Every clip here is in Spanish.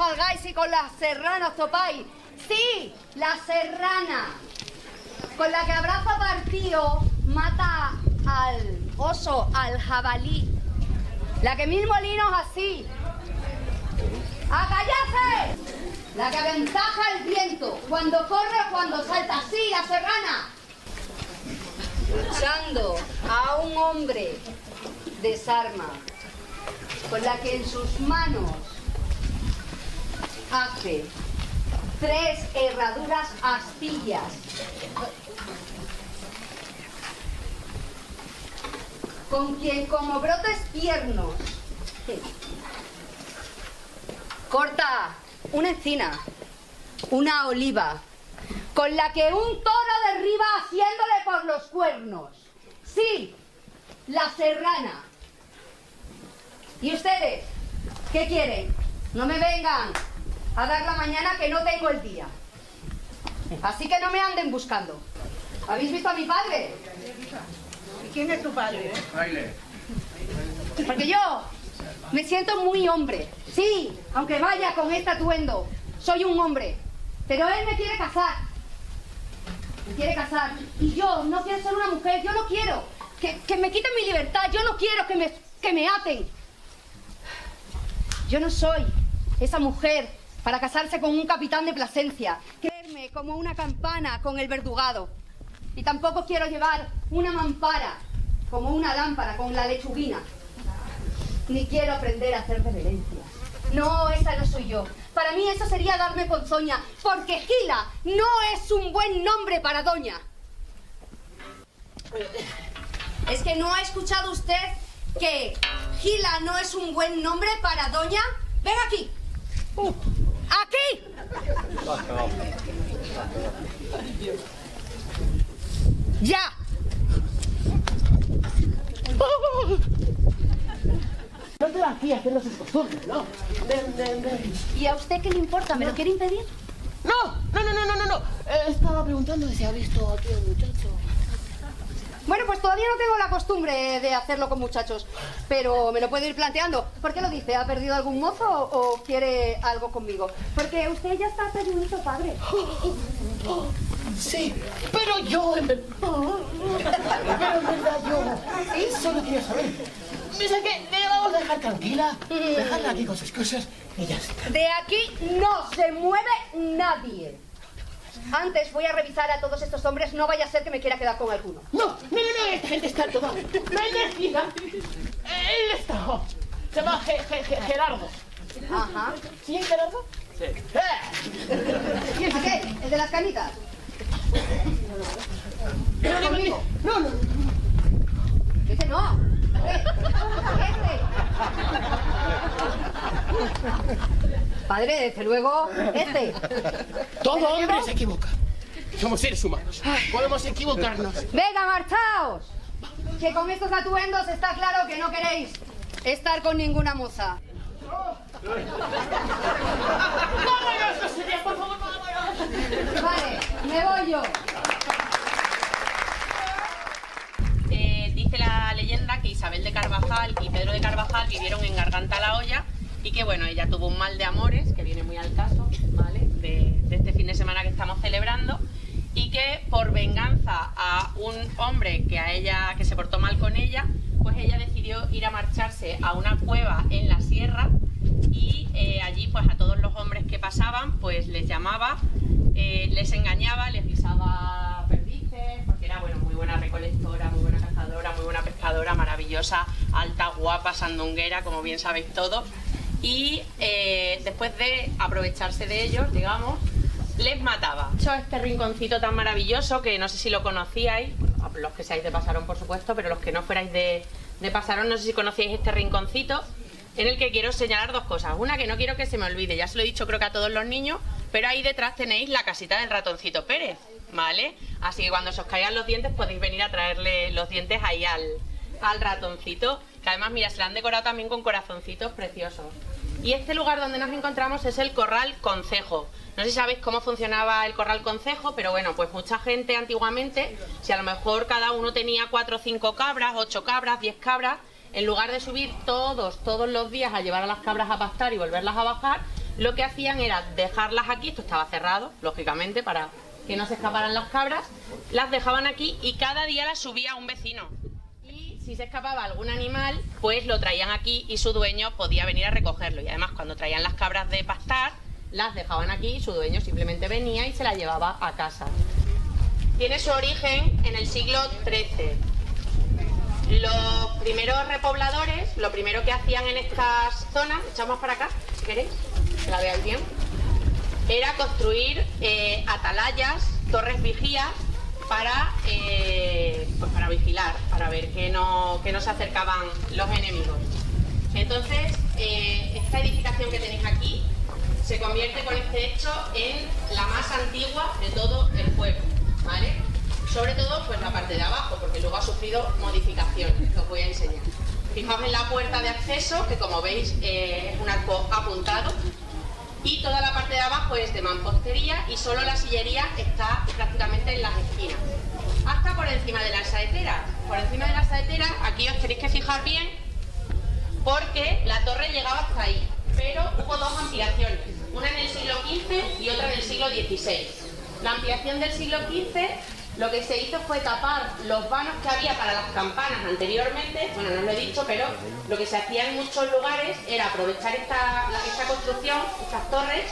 Trafalgáis y con la serrana os topáis. Sí, la serrana, con la que abraza partido, mata al oso, al jabalí. La que mil molinos así. ¡A callarse! La que aventaja el viento, cuando corre o cuando salta. Sí, la serrana. Luchando a un hombre desarma, con la que en sus manos hace 3 herraduras astillas. Con quien como brotes tiernos corta una encina, una oliva, con la que un toro derriba haciéndole por los cuernos. Sí, la serrana. ¿Y ustedes qué quieren? No me vengan a dar la mañana que no tengo el día. Así que no me anden buscando. ¿Habéis visto a mi padre? ¿Y quién es tu padre? Porque yo me siento muy hombre. Sí, aunque vaya con este atuendo, soy un hombre. Pero él me quiere casar. Me quiere casar. Y yo no quiero ser una mujer. Yo no quiero que me quiten mi libertad. Yo no quiero que me aten. Yo no soy esa mujer para casarse con un capitán de Plasencia, creerme como una campana con el verdugado. Y tampoco quiero llevar una mampara como una lámpara con la lechuguina. Ni quiero aprender a hacer reverencias. No, esa no soy yo. Para mí eso sería darme ponzoña, porque Gila no es un buen nombre para doña. ¿Es que no ha escuchado usted que Gila no es un buen nombre para doña? ¡Ven aquí! ¡Aquí! ¡Ya! No te vas aquí a hacerlo sus costumbres, ¿no? Ven. ¿Y a usted qué le importa? ¿Me lo quiere impedir? No. Estaba preguntando si ha visto aquí a un muchacho. Bueno, pues todavía no tengo la costumbre de hacerlo con muchachos, pero me lo puedo ir planteando. ¿Por qué lo dice? ¿Ha perdido algún mozo o quiere algo conmigo? Porque usted ya está pedidito, padre. Sí, pero yo en verdad yo eso no quiero saber. Dice que le vamos a dejar tranquila, dejarla aquí con sus cosas y ya está. De aquí no se mueve nadie. Antes voy a revisar a todos estos hombres, no vaya a ser que me quiera quedar con alguno. No, esta gente está toda bendecida. Él está, se llama Gerardo. Ajá. ¿Sí, Gerardo? Sí. ¿Quién es aquel? ¿El de las canitas? Conmigo. No. Ese no. Este. Padre, desde luego, este. Todo hombre se equivoca. Somos seres humanos. Podemos equivocarnos. ¡Venga, marchaos! Que con estos atuendos está claro que no queréis estar con ninguna moza. ¡Vámonos, no sería, por favor, vámonos! Vale, me voy yo. Dice la leyenda que Isabel de Carvajal y Pedro de Carvajal vivieron en Garganta la Olla y que, bueno, ella tuvo un mal de amores, que viene muy al caso, ¿vale?, de este fin de semana que estamos celebrando, y que por venganza a un hombre que se portó mal con ella, pues ella decidió ir a marcharse a una cueva en la sierra y allí pues a todos los hombres que pasaban pues les llamaba, les engañaba, les guisaba perdices, porque era, bueno, muy buena recolectora, muy buena cazadora, muy buena pescadora, maravillosa, alta, guapa, sandunguera, como bien sabéis todos. Y después de aprovecharse de ellos, digamos, les mataba. He hecho este rinconcito tan maravilloso que no sé si lo conocíais, los que seáis de Pasarón por supuesto, pero los que no fuerais de Pasarón no sé si conocíais este rinconcito, en el que quiero señalar dos cosas. Una, que no quiero que se me olvide, ya se lo he dicho creo que a todos los niños, pero ahí detrás tenéis la casita del ratoncito Pérez, ¿vale? Así que cuando se os caigan los dientes podéis venir a traerle los dientes ahí al ratoncito, que además, mira, se lo han decorado también con corazoncitos preciosos. Y este lugar donde nos encontramos es el Corral Concejo. No sé si sabéis cómo funcionaba el Corral Concejo, pero bueno, pues mucha gente antiguamente, si a lo mejor cada uno tenía 4 o 5 cabras, 8 cabras, 10 cabras, en lugar de subir todos los días a llevar a las cabras a pastar y volverlas a bajar, lo que hacían era dejarlas aquí, esto estaba cerrado, lógicamente, para que no se escaparan las cabras, las dejaban aquí y cada día las subía un vecino. Y si se escapaba algún animal, pues lo traían aquí y su dueño podía venir a recogerlo. Y además, cuando traían las cabras de pastar, las dejaban aquí y su dueño simplemente venía y se las llevaba a casa. Tiene su origen en el siglo XIII. Los primeros repobladores, lo primero que hacían en estas zonas, echamos para acá, si queréis, que la veáis bien, era construir atalayas, torres vigías, para vigilar, para ver que no se acercaban los enemigos. Entonces, esta edificación que tenéis aquí se convierte con este hecho en la más antigua de todo el pueblo, ¿vale? Sobre todo pues la parte de abajo, porque luego ha sufrido modificaciones, que os voy a enseñar. Fijaos en la puerta de acceso, que como veis es un arco apuntado, y toda la parte de abajo es de mampostería y solo la sillería está prácticamente en las esquinas. Hasta por encima de las saeteras. Por encima de las saeteras, aquí os tenéis que fijar bien, porque la torre llegaba hasta ahí, pero hubo dos ampliaciones, una en el siglo XV y otra en el siglo XVI. La ampliación del siglo XV, lo que se hizo fue tapar los vanos que había para las campanas anteriormente. Bueno, no os lo he dicho, pero lo que se hacía en muchos lugares era aprovechar esta construcción, estas torres,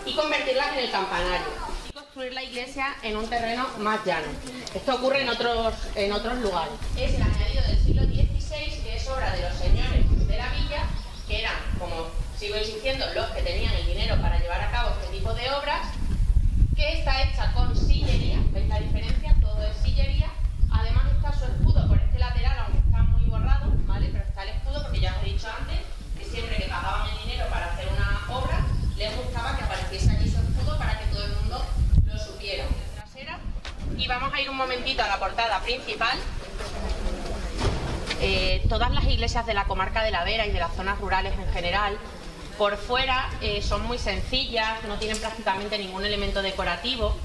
y convertirlas en el campanario y construir la iglesia en un terreno más llano. Esto ocurre en otros lugares. Es el añadido del siglo XVI, que es obra de los señores de la villa, que eran, como sigo insistiendo, los que tenían el dinero para llevar a cabo este tipo de obras, que está hecha con sillería. ¿Veis la diferencia? Todo es sillería. Además está su escudo por este lateral, aunque está muy borrado, ¿vale? Pero está el escudo, porque ya os he dicho antes que siempre que pagaban el dinero para hacer una obra, les gustaba que apareciese allí su escudo para que todo el mundo lo supiera. Trasera. Y vamos a ir un momentito a la portada principal. Todas las iglesias de la comarca de la Vera y de las zonas rurales en general, por fuera son muy sencillas, no tienen prácticamente ningún elemento decorativo,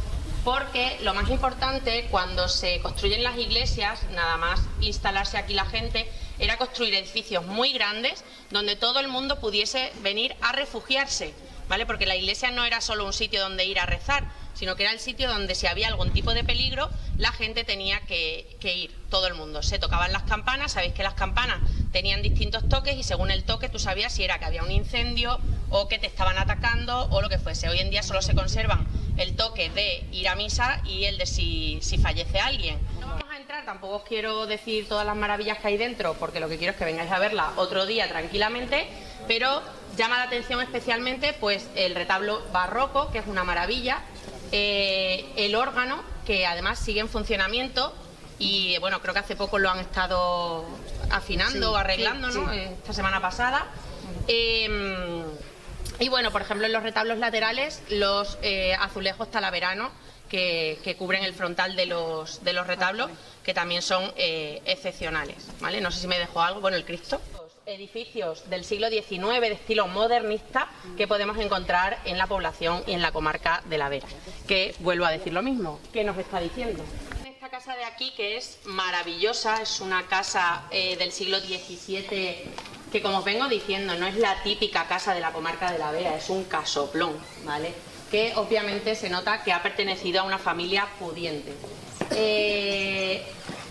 porque lo más importante cuando se construyen las iglesias, nada más instalarse aquí la gente, era construir edificios muy grandes donde todo el mundo pudiese venir a refugiarse, ¿vale? Porque la iglesia no era solo un sitio donde ir a rezar, sino que era el sitio donde si había algún tipo de peligro, la gente tenía que ir, todo el mundo. Se tocaban las campanas, sabéis que las campanas tenían distintos toques y según el toque tú sabías si era que había un incendio o que te estaban atacando o lo que fuese. Hoy en día solo se conservan el toque de ir a misa y el de si fallece alguien. No vamos a entrar, tampoco os quiero decir todas las maravillas que hay dentro, porque lo que quiero es que vengáis a verla otro día tranquilamente, pero llama la atención especialmente pues el retablo barroco, que es una maravilla, el órgano, que además sigue en funcionamiento y bueno, creo que hace poco lo han estado afinando o arreglando, ¿no? Esta semana pasada. Y bueno, por ejemplo, en los retablos laterales, los azulejos talaveranos que cubren el frontal de los retablos, que también son excepcionales, ¿vale? No sé si me dejó algo. Bueno, el Cristo. Edificios del siglo XIX de estilo modernista que podemos encontrar en la población y en la comarca de la Vera, que vuelvo a decir lo mismo. ¿Qué nos está diciendo? Esta casa de aquí, que es maravillosa, es una casa del siglo XVII que, como os vengo diciendo, no es la típica casa de la comarca de la Vera, es un casoplón, ¿vale? Que obviamente se nota que ha pertenecido a una familia pudiente.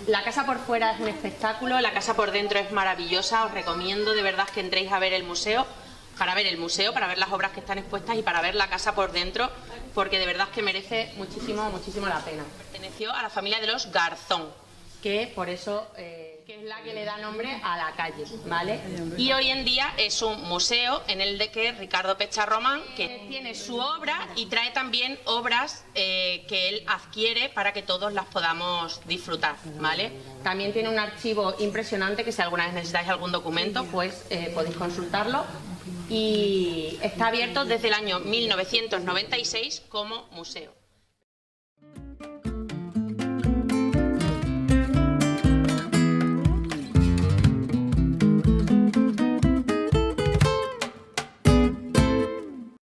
La casa por fuera es un espectáculo, la casa por dentro es maravillosa. Os recomiendo de verdad que entréis a ver el museo, para ver las obras que están expuestas y para ver la casa por dentro, porque de verdad que merece muchísimo, muchísimo la pena. Perteneció a la familia de los Garzón, que por eso que es la que le da nombre a la calle, ¿vale? Y hoy en día es un museo en el de que Ricardo Pecha Román, que tiene su obra y trae también obras que él adquiere para que todos las podamos disfrutar, ¿vale? También tiene un archivo impresionante que si alguna vez necesitáis algún documento, pues podéis consultarlo. Y está abierto desde el año 1996 como museo.